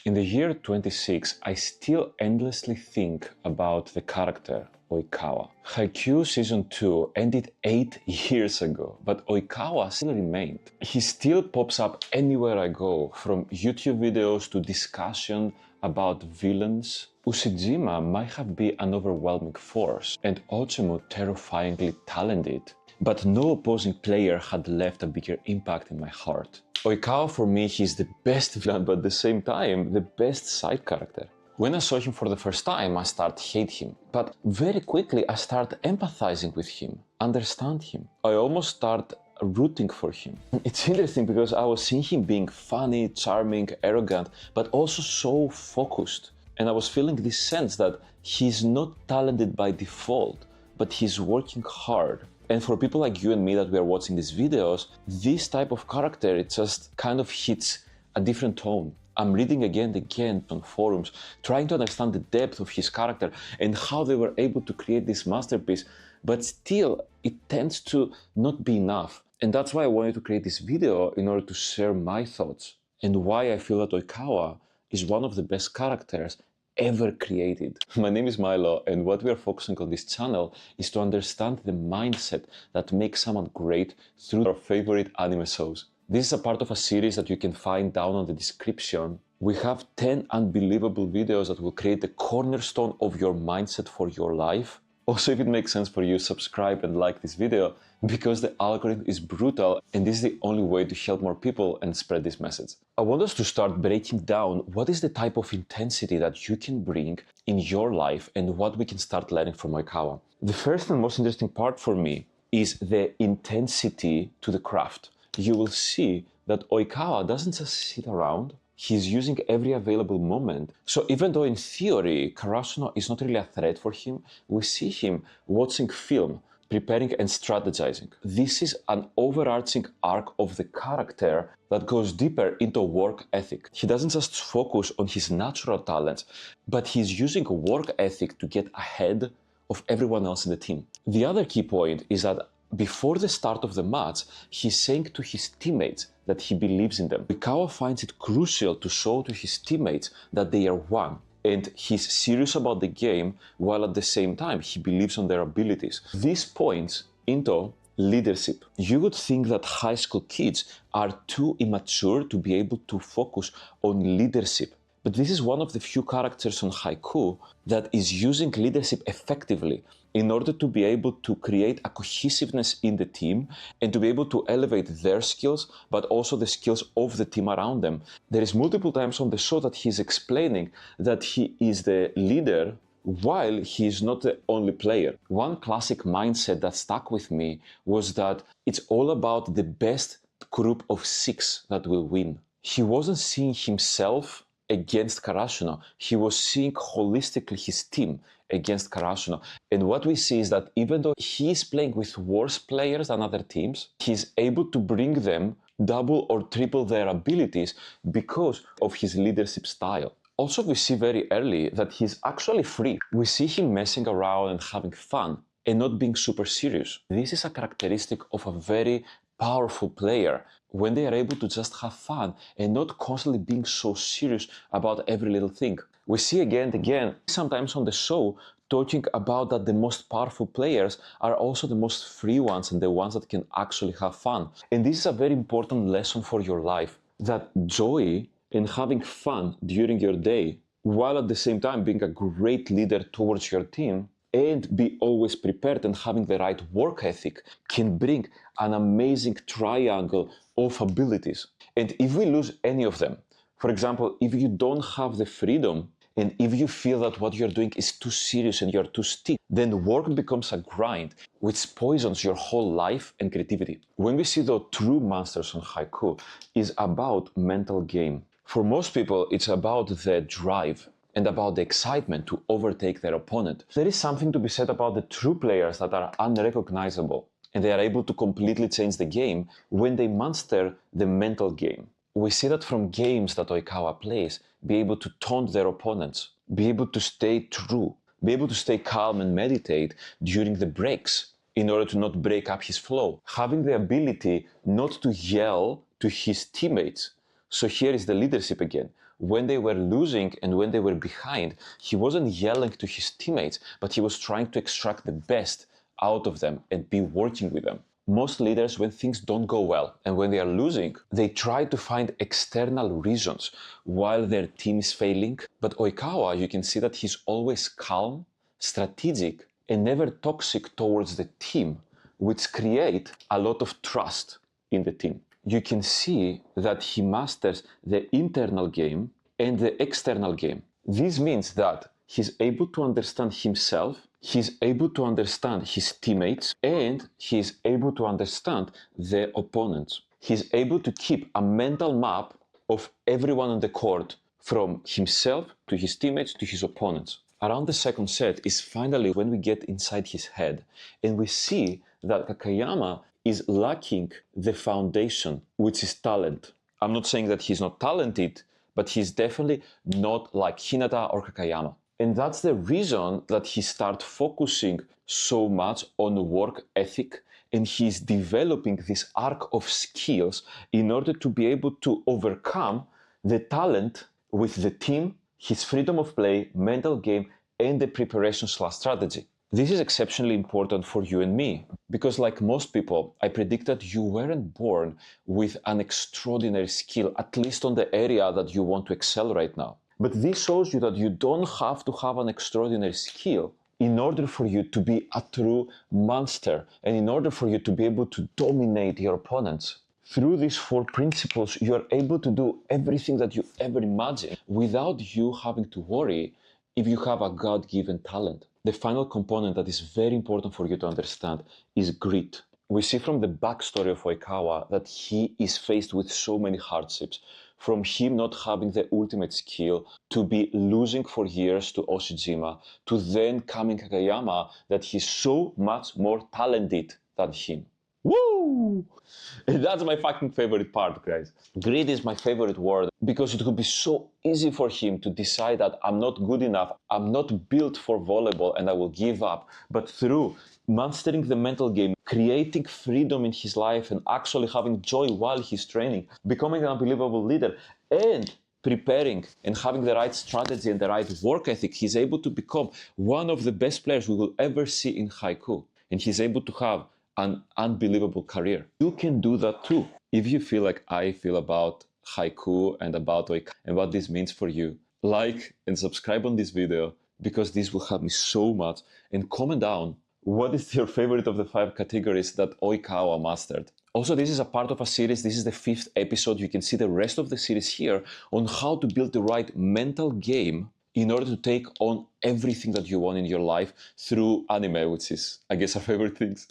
In the year 26, I still endlessly think about the character Oikawa. Haikyuu Season 2 ended 8 years ago, but Oikawa still remained. He still pops up anywhere I go, from YouTube videos to discussion about villains. Ushijima might have been an overwhelming force, and Otsemu terrifyingly talented, but no opposing player had left a bigger impact in my heart. Oikawa for me, he's the best villain, but at the same time, the best side character. When I saw him for the first time, I started hate him, but very quickly I started empathizing with him, understand him. I almost started rooting for him. It's interesting because I was seeing him being funny, charming, arrogant, but also so focused. And I was feeling this sense that he's not talented by default, but he's working hard. And for people like you and me that we are watching these videos, this type of character, it just kind of hits a different tone. I'm reading again and again on forums, trying to understand the depth of his character and how they were able to create this masterpiece, but still it tends to not be enough. And that's why I wanted to create this video in order to share my thoughts and why I feel that Oikawa is one of the best characters ever created. My name is Milo, and what we are focusing on this channel is to understand the mindset that makes someone great through our favorite anime shows. This is a part of a series that you can find down on the description. We have 10 unbelievable videos that will create the cornerstone of your mindset for your life. Also, if it makes sense for you, subscribe and like this video, because the algorithm is brutal and this is the only way to help more people and spread this message. I want us to start breaking down what is the type of intensity that you can bring in your life and what we can start learning from Oikawa. The first and most interesting part for me is the intensity to the craft. You will see that Oikawa doesn't just sit around. He's using every available moment. So even though in theory, Karasuno is not really a threat for him, we see him watching film, preparing and strategizing. This is an overarching arc of the character that goes deeper into work ethic. He doesn't just focus on his natural talents, but he's using work ethic to get ahead of everyone else in the team. The other key point is that before the start of the match, he's saying to his teammates that he believes in them. Oikawa finds it crucial to show to his teammates that they are one, and he's serious about the game while at the same time he believes on their abilities. This points into leadership. You would think that high school kids are too immature to be able to focus on leadership. But this is one of the few characters on Haikyuu that is using leadership effectively in order to be able to create a cohesiveness in the team and to be able to elevate their skills, but also the skills of the team around them. There is multiple times on the show that he's explaining that he is the leader while he is not the only player. One classic mindset that stuck with me was that it's all about the best group of 6 that will win. He wasn't seeing himself against Karasuno, he was seeing holistically his team against Karasuno. And what we see is that even though he is playing with worse players than other teams, he's able to bring them double or triple their abilities because of his leadership style. Also, we see very early that he's actually free. We see him messing around and having fun and not being super serious. This is a characteristic of a very powerful player, when they are able to just have fun and not constantly being so serious about every little thing. We see again and again, sometimes on the show, talking about that the most powerful players are also the most free ones and the ones that can actually have fun. And this is a very important lesson for your life, that joy and having fun during your day, while at the same time being a great leader towards your team, and be always prepared and having the right work ethic, can bring an amazing triangle of abilities. And if we lose any of them, for example, if you don't have the freedom and if you feel that what you're doing is too serious and you're too stiff, then work becomes a grind, which poisons your whole life and creativity. When we see the true masters on Haikyuu is about mental game. For most people, it's about the drive and about the excitement to overtake their opponent. There is something to be said about the true players that are unrecognizable, and they are able to completely change the game when they master the mental game. We see that from games that Oikawa plays, be able to taunt their opponents, be able to stay true, be able to stay calm and meditate during the breaks in order to not break up his flow, having the ability not to yell to his teammates. So here is the leadership again. when they were losing and when they were behind, he wasn't yelling to his teammates, but he was trying to extract the best out of them and be working with them. Most leaders, when things don't go well and when they are losing, they try to find external reasons while their team is failing. But Oikawa, you can see that he's always calm, strategic, and never toxic towards the team, which create a lot of trust in the team. You can see that he masters the internal game and the external game. This means that he's able to understand himself, he's able to understand his teammates, and he's able to understand the opponents. He's able to keep a mental map of everyone on the court, from himself to his teammates to his opponents. Around the second set is finally when we get inside his head and we see that Kageyama is lacking the foundation, which is talent. I'm not saying that he's not talented, but he's definitely not like Hinata or Kageyama. And that's the reason that he starts focusing so much on work ethic, and he's developing this arc of skills in order to be able to overcome the talent with the team, his freedom of play, mental game, and the preparation/strategy. This is exceptionally important for you and me, because like most people, I predict that you weren't born with an extraordinary skill, at least on the area that you want to excel right now. But this shows you that you don't have to have an extraordinary skill in order for you to be a true monster and in order for you to be able to dominate your opponents. Through these 4 principles, you are able to do everything that you ever imagined without you having to worry if you have a God-given talent. The final component that is very important for you to understand is grit. We see from the backstory of Oikawa that he is faced with so many hardships, from him not having the ultimate skill, to be losing for years to Ushijima, to then coming Kageyama that he's so much more talented than him. Woo! That's my fucking favorite part, guys. Greed is my favorite word because it would be so easy for him to decide that I'm not good enough, I'm not built for volleyball, and I will give up. But through mastering the mental game, creating freedom in his life, and actually having joy while he's training, becoming an unbelievable leader, and preparing and having the right strategy and the right work ethic, he's able to become one of the best players we will ever see in Haikyuu. And he's able to have an unbelievable career. You can do that too. If you feel like I feel about Haikyuu and about Oikawa and what this means for you, like and subscribe on this video because this will help me so much, and comment down what is your favorite of the 5 categories that Oikawa mastered. Also, this is a part of a series. This is the 5th episode. You can see the rest of the series here on how to build the right mental game in order to take on everything that you want in your life through anime, which is, I guess, our favorite things.